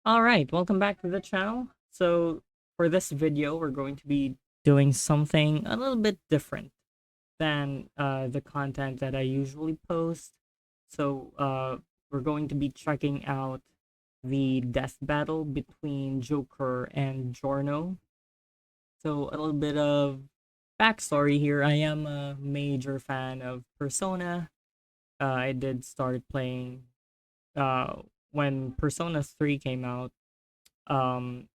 Alright, welcome back to the channel. So, for this video, we're going to be doing something a little bit different than the content that I usually post. So, we're going to be checking out the death battle between Joker and Giorno. So, a little bit of backstory here. I am a major fan of Persona. I did start playing uh, when Persona 3 came out. Um,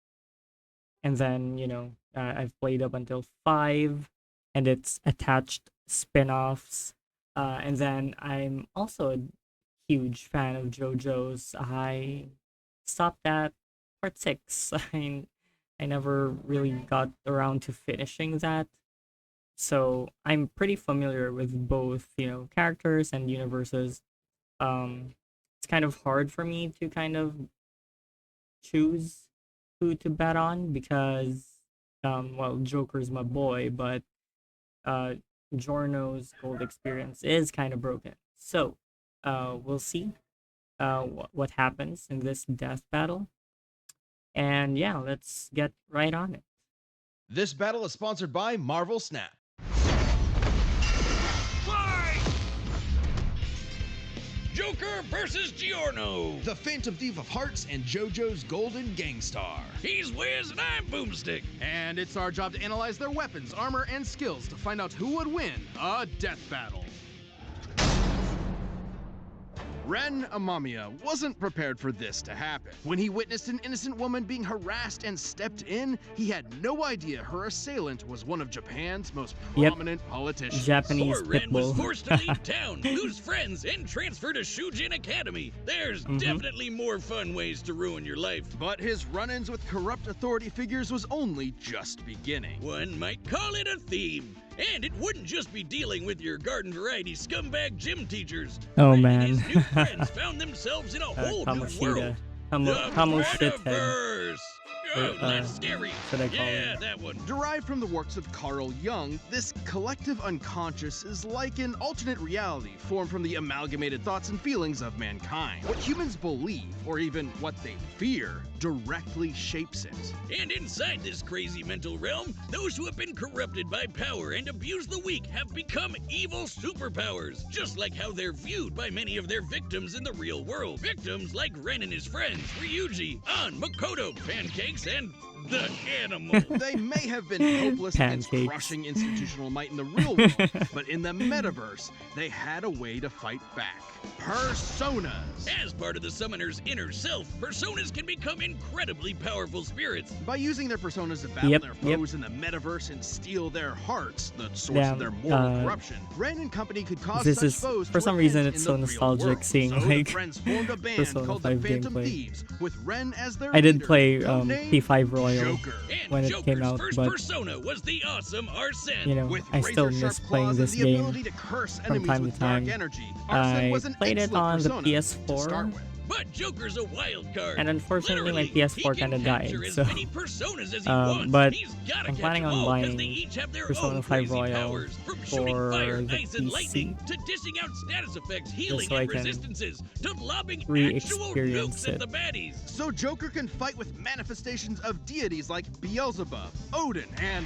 and then I've played up until 5 and its attached spin-offs, and then I'm also a huge fan of JoJo's. I stopped at part 6. I never really got around to finishing that, so I'm pretty familiar with both characters and universes. It's kind of hard for me to kind of choose who to bet on because well, Joker's my boy, but uh Jorno's gold experience is kind of broken. So we'll see what happens in this death battle. And yeah, let's get right on it. This battle is sponsored by Marvel Snap. Fight! Joker versus Giorno. The Phantom Thief of Hearts and JoJo's Golden Gangstar. He's Wiz and I'm Boomstick. And it's our job to analyze their weapons, armor, and skills to find out who would win a death battle. Ren Amamiya wasn't prepared for this to happen. When he witnessed an innocent woman being harassed and stepped in, he had no idea her assailant was one of Japan's most prominent politicians. Japanese Poor Ren was pitbull. forced to leave town, lose friends, and transfer to Shujin Academy. There's definitely more fun ways to ruin your life. But his run-ins with corrupt authority figures was only just beginning. One might call it a theme. And it wouldn't just be dealing with your garden variety scumbag gym teachers. Oh, Ren man. and his new friends found themselves in a whole new world. The Kamoshita. Metaverse. Oh, that's scary. Should I call Yeah, it? that one. Derived from the works of Carl Jung, this collective unconscious is like an alternate reality formed from the amalgamated thoughts and feelings of mankind. What humans believe, or even what they fear, directly shapes it. And inside this crazy mental realm, those who have been corrupted by power and abused the weak have become evil superpowers, just like how they're viewed by many of their victims in the real world. Victims like Ren and his friends, Ryuji, An, Makoto, Pancakes, and the animal. They may have been hopeless against Pancakes. crushing institutional might in the real world, but in the metaverse, they had a way to fight back. Personas. As part of the summoner's inner self, personas can become incredibly powerful spirits. By using their personas to battle Yep, their yep. foes in the metaverse and steal their hearts, the source Damn, of their moral corruption, Ren and company could cause this such is- foes for to some a reason end it's in so the real nostalgic world. seeing, So like, the friends formed a band Persona called the 5 Phantom gameplay. Thieves, with Ren as their I did leader, play codenamed P5 Royal Joker. And when it Joker's came out, first but persona was the awesome Arsene. With I still razor-sharp miss playing claws this and the game ability to curse from enemies time to with dark time. energy, I Arsene was an played it excellent on the persona to PS4, start with. But Joker's a wild card. and unfortunately my Literally, PS4 he can kind of died, capture as so many personas as he wants. but He's gotta I'm catch planning them on all, 'cause buying they each have their Persona own 5 crazy Royal powers, from shooting for fire, the ice, and PC, lightning, to dishing out status effects, healing so I and can resistances, to lobbing actual re-experience nukes at it. the baddies. So Joker can fight with manifestations of deities like Beelzebub, Odin, and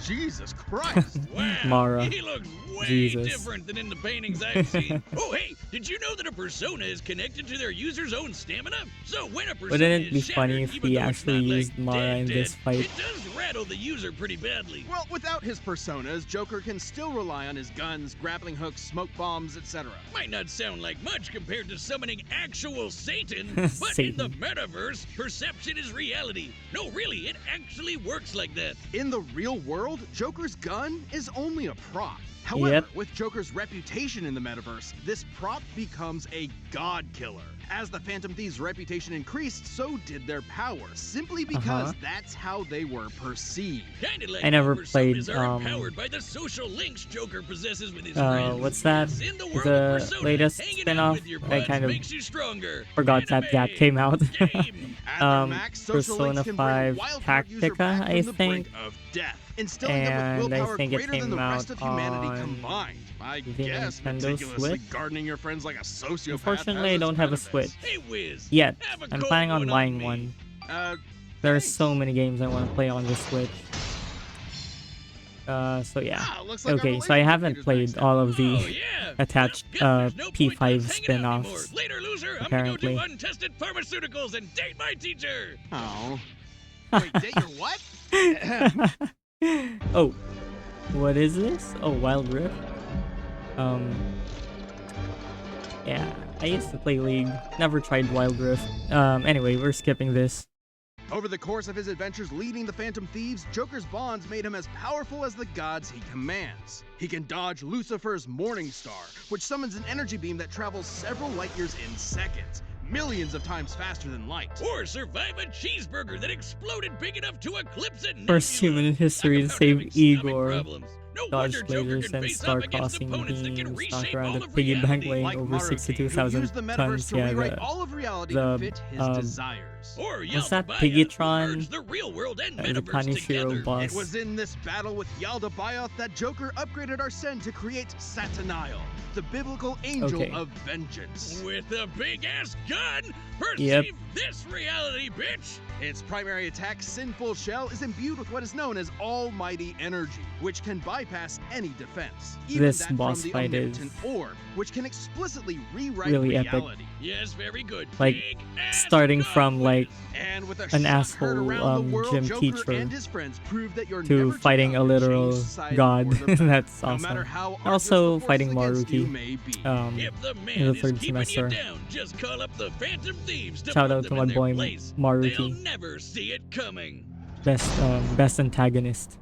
Jesus Christ. Wow, Mara. he looks way Jesus. different than in the paintings I've seen. Oh, hey, did you know that a persona is connected to their user's own stamina? So when a persona Wouldn't it is be shattered, funny if even he though it's actually not, like, used Mara in this dead, fight? it does rattle the user pretty badly. Well, without his personas, Joker can still rely on his guns, grappling hooks, smoke bombs, etc. Might not sound like much compared to summoning actual Satan, but in the Satan. metaverse, perception is reality. No, really, it actually works like that. In the real world, Joker's gun is only a prop. However, Yep. with Joker's reputation in the metaverse, this prop becomes a god killer. As the Phantom Thieves' reputation increased, so did their power, simply because that's how they were perceived. Kinda like I never how played, personas are empowered by the social links Joker possesses with his friends. what's that? Yes, in the world The of Persona, latest hanging out spin-off? with your I buds kind of makes you stronger. forgot that Anime, came out. game. At their max, social Persona links can 5 bring wild card user Tactica, back I from the brink think. of death, instilling them And with I willpower think it greater than the came rest out of humanity on combined. I the guess Nintendo meticulously Switch. gardening your friends like a sociopath. Unfortunately, I has don't its have a benefits. Switch Hey, Wiz. yet. Have a I'm cold planning on one buying me. one There are so many games I want to play on the Switch. So yeah. Looks like Okay, so I haven't played all of the Oh, yeah. attached Well, guess there's no point in P5 us hanging out spin-offs. anymore. Later, loser. Apparently. I'm gonna go do untested pharmaceuticals and date my teacher. Oh. Wait, date your what? Oh, what is this? Oh, Wild Rift. Yeah, I used to play League. Never tried Wild Rift. Anyway, we're skipping this. Over the course of his adventures leading the Phantom Thieves, Joker's bonds made him as powerful as the gods he commands. He can dodge Lucifer's Morning Star, which summons an energy beam that travels several light years in seconds, millions of times faster than light. Or survive a cheeseburger that exploded big enough to eclipse a nebula. First human in history to Talk about save having stomach Igor. problems. No Dodge wonder Joker lasers can and face off star against crossing opponents that can beams, reshape knock around all a of piggy bank reality. weighing Like over Maruki, who 62,000 used the metaverse tons. to Yeah, rewrite the, all of reality the, to fit his desires. Or was that Yaldabaoth, Piggytron? who merged the real world and The metaverse Kanishiro together. boss. It was in this battle with Yaldabaoth that Joker upgraded Arsene to create Satanael, the biblical angel Okay. of vengeance. With a big-ass gun, perceive Yep. this reality, bitch! Its primary attack, Sinful Shell, is imbued with what is known as almighty energy, which can bypass any defense. Even This that boss from the fight is omnipotent orb, which can explicitly rewrite really epic. reality. Yes, very good. Like, Big-ass starting gun from, like, And with a an shot asshole, heard around the world, gym Joker teacher and his friends proved that you're to never fighting too a young to literal change society god. for the better, That's no awesome. matter how arduous Also the force fighting against you Maruki. may be. If the In man the is third keeping semester. you down, just call up the Phantom Thieves to Shout put out them to my in their boy place. They'll Maruki, never see it coming. best antagonist.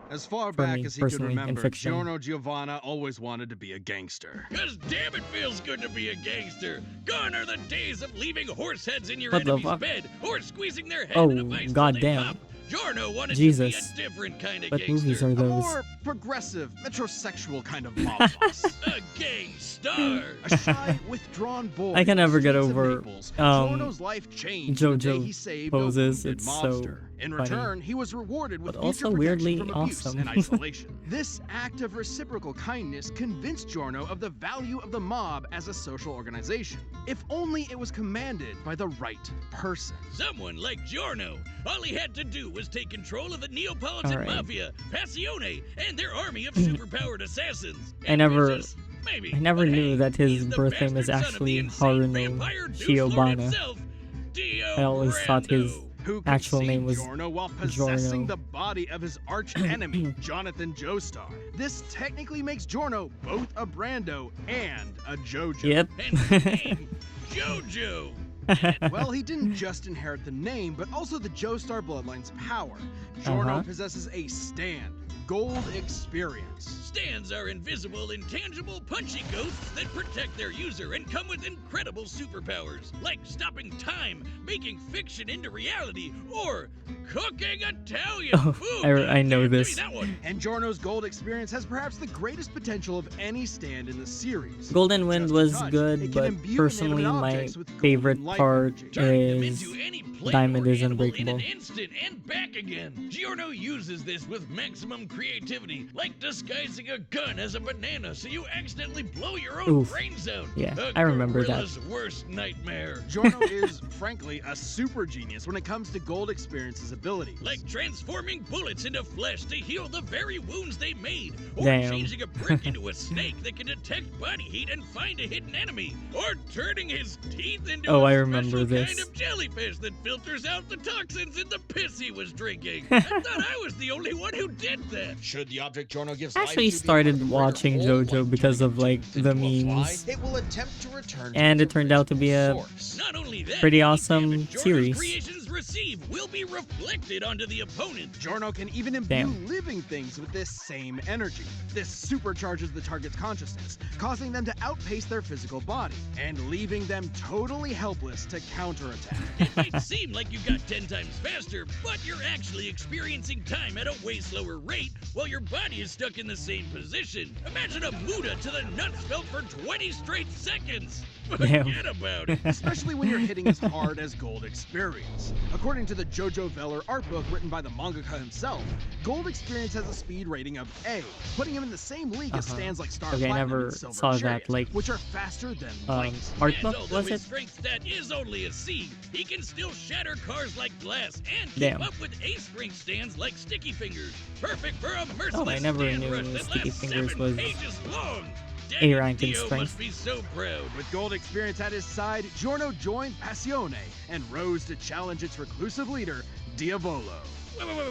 As far for back me, as he could personally, in remember, fiction. Giorno Giovanna always wanted to be a gangster. Cause damn it feels good to be a gangster. Gone are the days of leaving horse heads in your What the enemy's fuck? bed or squeezing their head Oh, in a vice till they goddamn. pop. Giorno wanted Jesus. to be a different kind of What gangster. movies are A those? more progressive, metrosexual kind of mob boss. A gangstar. A shy, withdrawn boy. I can never get in the streets of over, Naples, um, Giorno's life changed the day JoJo he saved poses. a wounded It's so mobster. In funny. return, he was rewarded with But future also protection weirdly from abuse awesome. and isolation. This act of reciprocal kindness convinced Giorno of the value of the mob as a social organization. If only it was commanded by the right person. Someone like Giorno. All he had to do was take control of the Neapolitan Alright. Mafia, Passione, and their army of superpowered assassins. I never- Ambitious? Maybe. I never But knew hey, that his he's the birth name is bastard son of actually the insane Haruno vampire douche lord Shiobana. himself, Dio I always thought his Brando. Who could actual save name was Giorno while possessing Giorno. the body of his arch enemy, Jonathan Joestar. This technically makes Giorno both a Brando and a JoJo. Yep. And his name, JoJo. Well, he didn't just inherit the name, but also the Joestar bloodline's power. Giorno Uh-huh. possesses a stand, gold experience. Stands are invisible, intangible, punchy ghosts that protect their user and come with incredible superpowers, like stopping time, making fiction into reality, or cooking Italian Oh, food. I know Give me this. that one. And Giorno's gold experience has perhaps the greatest potential of any stand in the series. Golden Wind Just was a touch, good, it can but imbue personally inanimate my objects with golden favorite light part energy. Turn them is into any plant Diamond or is animal in Unbreakable. an instant and back again. Giorno uses this with maximum creativity, like disguising a gun as a banana so you accidentally blow your own Oof. brains out. Yeah, A I remember that. gorilla's worst nightmare. Giorno is, frankly, a super genius when it comes to gold experience's abilities. Like transforming bullets into flesh to heal the very wounds they made, or Damn. changing a brick into a snake that can detect body heat and find a hidden enemy, or turning his teeth into Oh, a I remember special this. kind of jellyfish that filters out the toxins in the piss he was drinking. I thought I was the only one who did that. Should the object Giorno gives I life actually to be started a greater watching whole, JoJo because of like turning the a tooth into a memes, fly, it will attempt to return to and its it turned out to be a original source. Not only that, pretty any awesome damage Giorno's series. creations receive will be reflected onto the opponent. Giorno can even imbue Damn. living things with this same energy. This supercharges the target's consciousness, causing them to outpace their physical body, and leaving them totally helpless to counterattack. It might seem like you got 10 times faster, but you're actually experiencing time at a way slower rate while your body is stuck in the same position. Imagine a Muda to the nuts felt for 20 straight seconds. Damn. Forget about it. especially when you're hitting as hard as Gold Experience. According to the JoJo Veller art book written by the mangaka himself, Gold Experience has a speed rating of A, putting him in the same league as stands like Star Okay, I Platinum never and Silver saw that, Chariot, like, which are faster than light. art And book, although was his it? strength stat is only a C, he can still shatter cars like glass and keep Damn. up with A-strength stands like Sticky Fingers. Perfect for a merciless Oh, I never stand knew rush that Sticky lasts Fingers 7 was pages long. A rank in Dio strength. must be so proud. With Gold Experience at his side, Giorno joined Passione and rose to challenge its reclusive leader, Diavolo.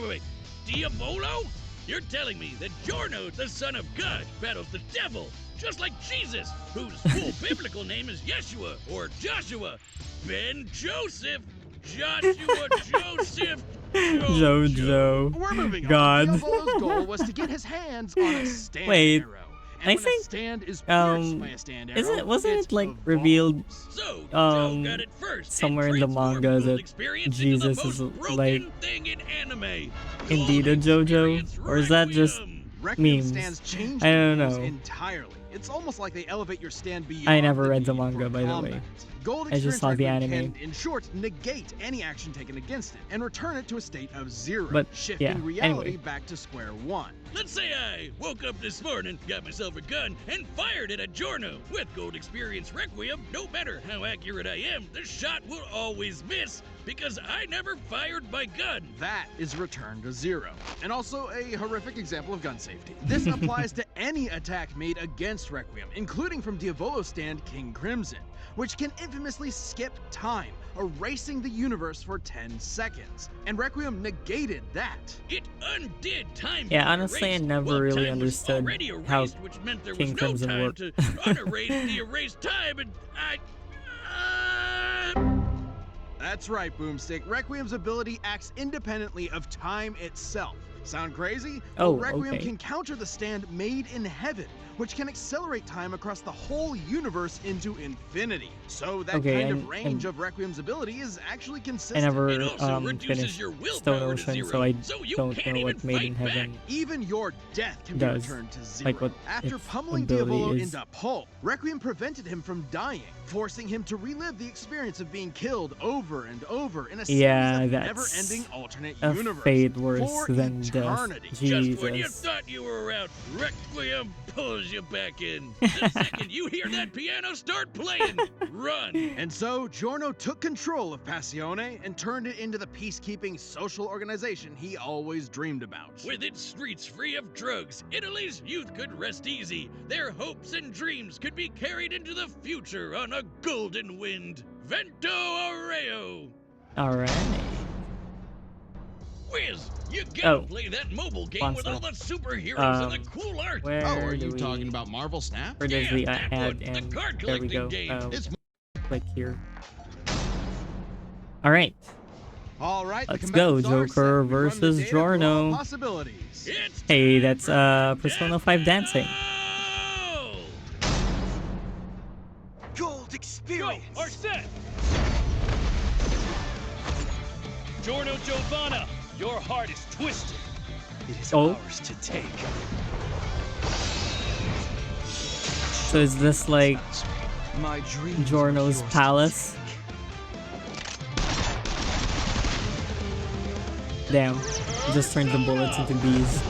Wait. Diavolo? You're telling me that Giorno, the son of God, battles the devil, just like Jesus, whose full biblical name is Yeshua or Joshua. Ben Joseph. Joshua Joseph. JoJo. We're moving God. on. Diavolo's goal was to get his hands on a stand Wait, arrow. I And when think, a stand is pierced by a stand arrow, wasn't it like revealed So, Joe got it first somewhere and in the transformed manga Gold that Experience Jesus into is the most broken like thing in anime. indeed a Gold JoJo, Experience or is that just Requiem. Requiem memes? stands change I don't the rules know. entirely. It's almost like they elevate your stand beyond. I never read the need for manga, by the combat. way. Gold I just Experience saw the Requiem anime. can, in short, negate any action taken against it and return it to a state of zero, But, shifting yeah, reality anyway. back to square one. Let's say I woke up this morning, got myself a gun, and fired it at Giorno. With Gold Experience Requiem, no matter how accurate I am, the shot will always miss because I never fired my gun. That is return to zero. And also a horrific example of gun safety. This applies to any attack made against Requiem, including from Diavolo's stand King Crimson, which can infamously skip time, erasing the universe for 10 seconds. And Requiem negated that. It undid time. Yeah, being honestly, I erased. never Well, really time was understood already how erased, which meant there King was Crimson no time worked. to unerase the erased time, and That's right, Boomstick. Requiem's ability acts independently of time itself. Sound crazy? Oh, Well, Requiem okay. can counter the stand made in heaven, which can accelerate time across the whole universe into infinity. So that Okay, kind and- of range and of Requiem's ability is actually I consistent. never it also reduces finished your willpower Stone to Ocean, zero, so I so you don't can't know what even Made in fight Heaven back. Even your death can does, be returned to zero. like what After its pummeling ability Diavolo is. into pulp, Requiem prevented him from dying, forcing him to relive the experience of being killed over and over in a series Yeah, of that's never-ending alternate a universe fate worse for than death. eternity. Just when you Jesus. thought you were out, Requiem pulls you back in. The second you hear that piano start playing, run. And so, Giorno took control of Passione and turned it into the peacekeeping social organization he always dreamed about. With its streets free of drugs, Italy's youth could rest easy. Their hopes and dreams could be carried into the future on a golden wind. Vento Areo! Alright. Wiz, you gotta Oh. play that mobile game with Sponsor. all the superheroes and the Um, cool art. Where Oh, are do you we... talking about Marvel Snap? Where does the Yeah, that ad one, the end? card There we go. collecting game. It's Click here. Alright. All right, the Let's combatants go, are Joker set. We run the versus data for all Giorno. Possibilities. It's Hey, time that's for Persona Death 5 dancing. Battle! Gold Experience! Go, are set! Giorno Giovanna, your heart is twisted. It is Oh. ours to take. So is this like My dreams Giorno's are yours. palace? Damn. Just turns the bullets into bees.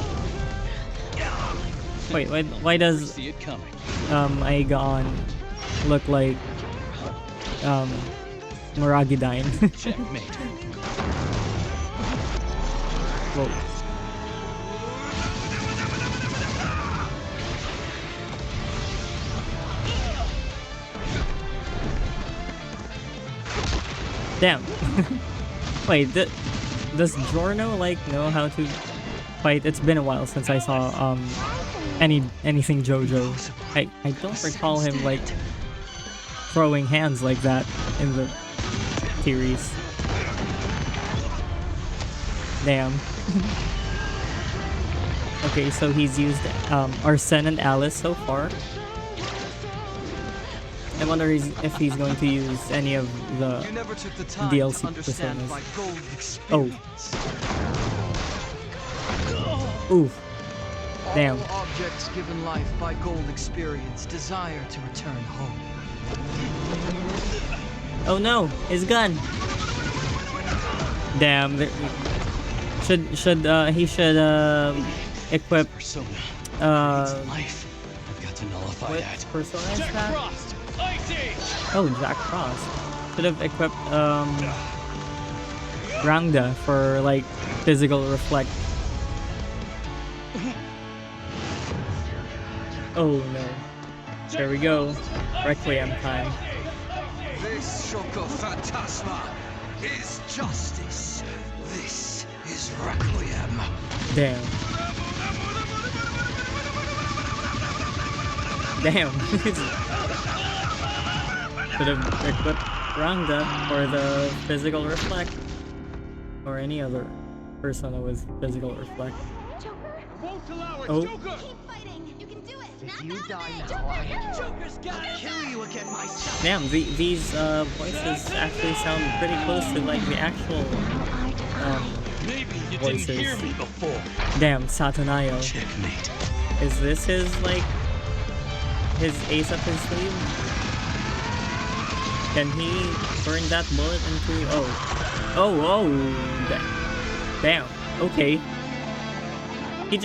Wait, why does See it coming. Aegon look like Moragidine? Checkmate. Whoa. Damn. Wait, does Giorno like know how to fight? It's been a while since I saw anything JoJo. I don't recall him like throwing hands like that in the series. Damn. Okay, so he's used Arsene and Alice so far. I wonder if he's going to use any of the You never took the time DLC to understand personas. my gold experience. Oof. Damn. All objects given life by gold experience desire to return home. Oh no, his gun. Damn. He should equip Persona. uh It's life. I've got to nullify what that. persona is Jack that? Frost, Ice Age! Oh, Jack Frost. Should have equipped Rangda for like physical reflect. Oh no. There we go. Requiem time. This Shoko Phantasma is justice. This is Requiem. Damn. Damn. Should have equipped Rangda for the physical reflect. Or any other persona with physical reflect. Joker, Won't allow it, Oh. Joker! keep fighting. You can do it. If Snap you out of die it. now, Joker, Joker's got it! Kill you again myself. Damn, these voices actually sound pretty close to like the actual Maybe you voices. didn't hear me before. Damn, Satanayo. Checkmate. Is this his like his ace up his sleeve? Can he burn that bullet into damn. Okay. He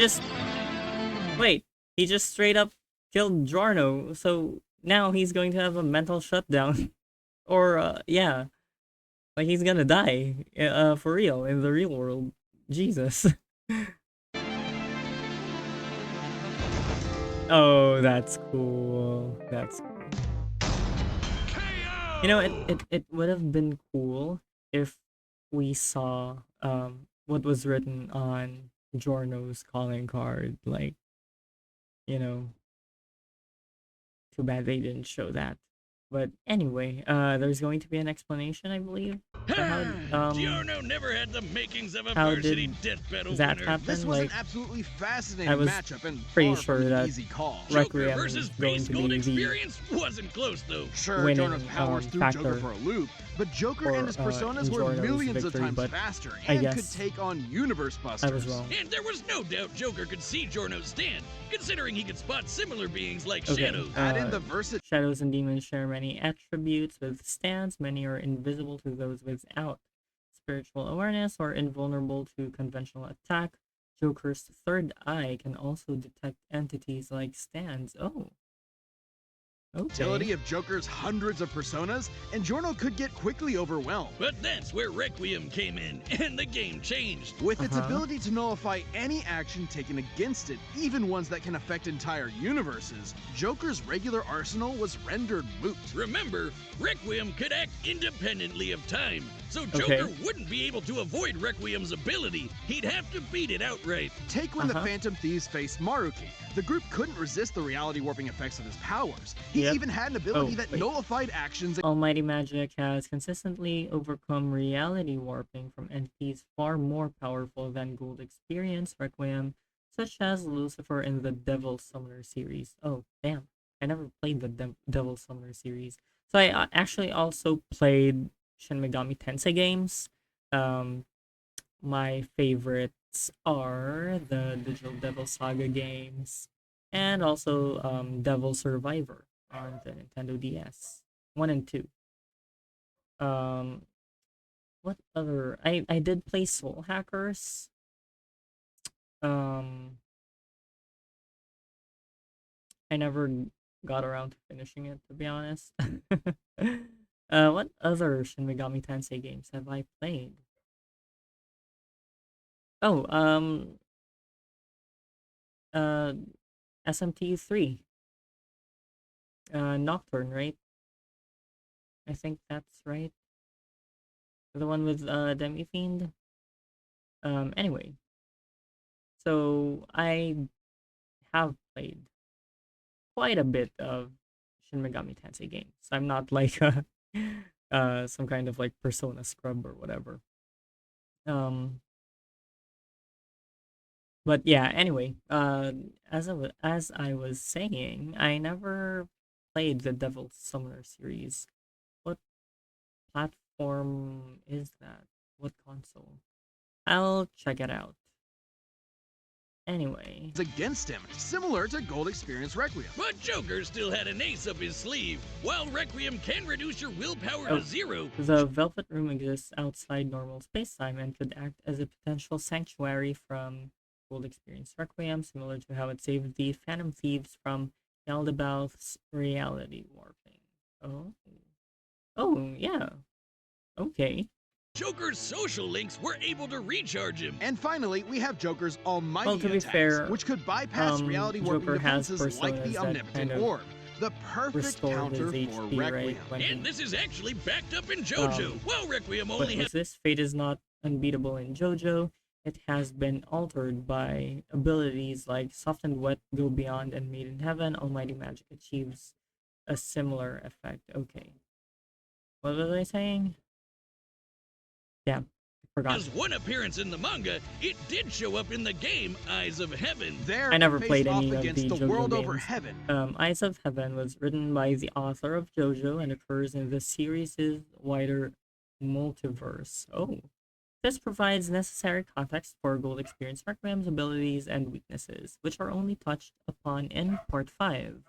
just straight up killed Giorno, so now he's going to have a mental shutdown. Or yeah. Like he's gonna die. For real, in the real world. Jesus. Oh, that's cool. That's cool. You know, it would have been cool if we saw what was written on Giorno's calling card. Like, you know, too bad they didn't show that. But anyway, there's going to be an explanation, I believe, for how Giorno never had the makings of a how varsity did death battle that winner. happen? This was Like, an absolutely fascinating I was matchup and pretty far sure from an that easy call. Requiem Joker is versus going Base to Gold be the Experience wasn't close though. Sure, winning, Giorno's powers threw Joker factor for a loop, but Joker for, and his personas in were Giorno's millions victory, of times but faster I and could guess take on universe busters. I was wrong. And there was no doubt Joker could see Giorno's stand, considering he could spot similar beings like Okay, shadows. Add in the versatility. Shadows and demons share many attributes with stands. Many are invisible to those without spiritual awareness or invulnerable to conventional attack. Joker's third eye can also detect entities like stands. Oh. Okay. Of Joker's hundreds of personas, and Giorno could get quickly overwhelmed. But that's where Requiem came in, and the game changed. With its Uh-huh. ability to nullify any action taken against it, even ones that can affect entire universes, Joker's regular arsenal was rendered moot. Remember, Requiem could act independently of time, so Okay. Joker wouldn't be able to avoid Requiem's ability. He'd have to beat it outright. Take when the Uh-huh. Phantom Thieves faced Maruki. The group couldn't resist the reality warping effects of his powers. He Yep. even had an ability Oh, that wait. nullified actions. Almighty Magic has consistently overcome reality warping from entities far more powerful than Gold Experience Requiem, such as Lucifer in the Devil Summoner series. Oh, damn. I never played the Devil Summoner series. So I actually also played Shin Megami Tensei games. My favorites are the Digital Devil Saga games and also Devil Survivor on the Nintendo DS. 1 and 2. What other? I did play Soul Hackers. Um, I never got around to finishing it, to be honest. What other Shin Megami Tensei games have I played? Oh, uh, SMT3. Nocturne, right? I think that's right. The one with Demi Fiend. Anyway, so I have played quite a bit of Shin Megami Tensei games. I'm not like some kind of like Persona scrub or whatever. But yeah, anyway, as I was saying, I never played the Devil Summoner series. What platform is that? What console? I'll check it out. Anyway, against him, similar to Gold Experience Requiem. But Joker still had an ace up his sleeve. While Requiem can reduce your willpower Oh. to 0, the Velvet Room exists outside normal space-time and could act as a potential sanctuary from Gold Experience Requiem, similar to how it saved the Phantom Thieves from Yaldabaoth's reality warping. Oh. Oh, yeah. Okay. Joker's social links were able to recharge him. And finally, we have Joker's almighty Well, to be attacks, fair, which could bypass reality warping Joker has defenses like the personas that Omnipotent kind of Orb. The perfect restore counter his for HP, right? Requiem. When And this is actually backed up in JoJo. While Requiem But only is has this fate is not unbeatable in JoJo? It has been altered by abilities like Soft and Wet Go Beyond and Made in Heaven. Almighty Magic achieves a similar effect. Okay. What was I saying? Yeah, I forgot. has one appearance in the manga, it did show up in the game Eyes of Heaven. There, I never it faced played off any of against the the JoJo world over games. heaven. Eyes of Heaven was written by the author of JoJo and occurs in the series' wider multiverse. Oh. This provides necessary context for Gold Experience Requiem's abilities and weaknesses, which are only touched upon in Part 5.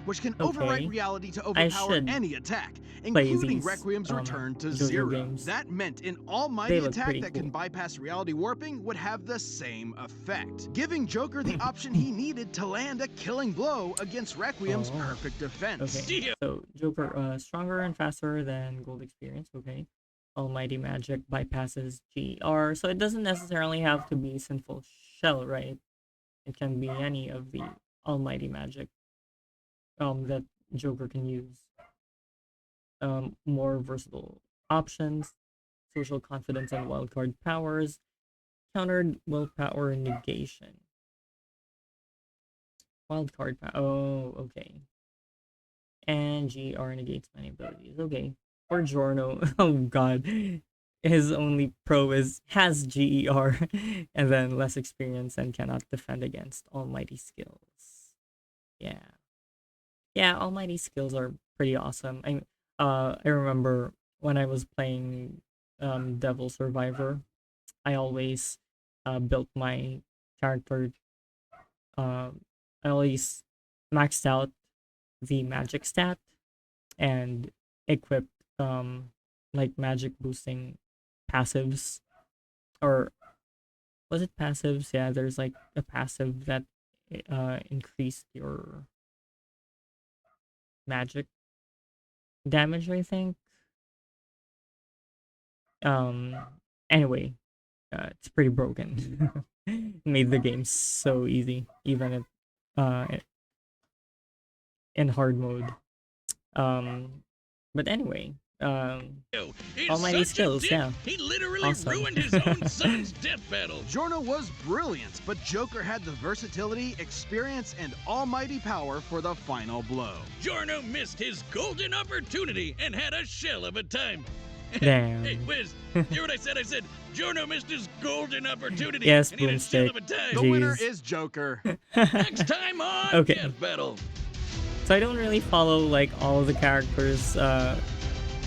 Which can Okay. overwrite reality to I overpower should any attack, play including these, Requiem's return to JoJo 0. games. That meant an almighty look attack pretty that can cool. bypass reality warping would have the same effect, giving Joker the option he needed to land a killing blow against Requiem's Oh. perfect defense. Okay, so Joker, stronger and faster than Gold Experience, okay. Almighty Magic bypasses GR, so it doesn't necessarily have to be Sinful Shell, right? It can be any of the Almighty Magic that Joker can use. More versatile options, social confidence and wildcard powers, countered willpower negation. Wildcard power, oh, okay. And GR negates many abilities, okay. Or Giorno, oh god. His only pro has GER and then less experience and cannot defend against almighty skills. Yeah. Yeah, almighty skills are pretty awesome. I remember when I was playing Devil Survivor, I always built my character I always maxed out the magic stat and equipped like magic boosting passives, or was it passives? Yeah, there's like a passive that increased your magic damage, I think. Um anyway, it's pretty broken. Made the game so easy, even in hard mode. But anyway, Is almighty such a skills, dick, yeah. He literally Awesome. ruined his own son's death battle. Giorno was brilliant, but Joker had the versatility, experience, and almighty power for the final blow. Giorno missed his golden opportunity and had a shell of a time. Damn. Hey, Wiz, hear what I said? I said Giorno missed his golden opportunity Yes, and he had a shell Boomstick. of a time. The winner Jeez. is Joker. Next time on Okay. Death Battle. So I don't really follow like all of the characters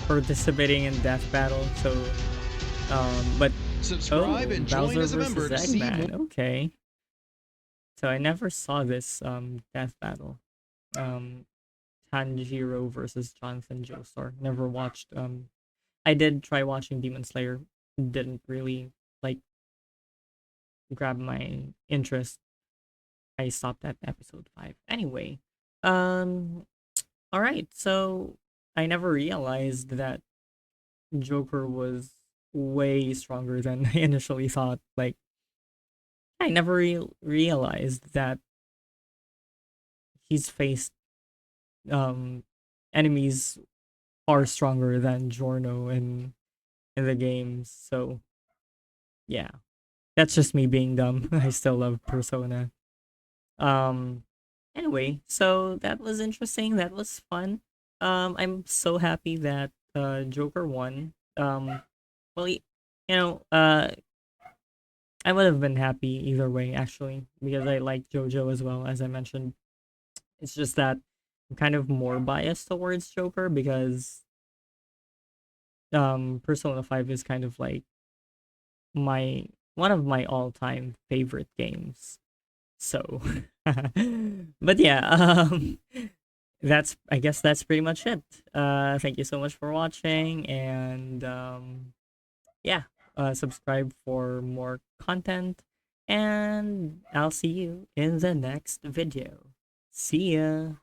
participating in Death Battle. So, but Subscribe and join Bowser as a member to versus see Eggman. more. Okay. So I never saw this Death Battle. Tanjiro versus Jonathan Joestar. Never watched. I did try watching Demon Slayer. Didn't really like grab my interest. I stopped at episode 5. Anyway, all right. So I never realized that Joker was way stronger than I initially thought. Like, I never realized that he's faced enemies far stronger than Giorno in the games. So yeah, that's just me being dumb. I still love Persona. Anyway, so that was interesting. That was fun. I'm so happy that Joker won. Well, I would have been happy either way actually, because I like JoJo as well, as I mentioned. It's just that I'm kind of more biased towards Joker because Persona 5 is kind of like one of my all-time favorite games. So, but yeah, I guess that's pretty much it. Thank you so much for watching, and yeah, subscribe for more content, and I'll see you in the next video. See ya.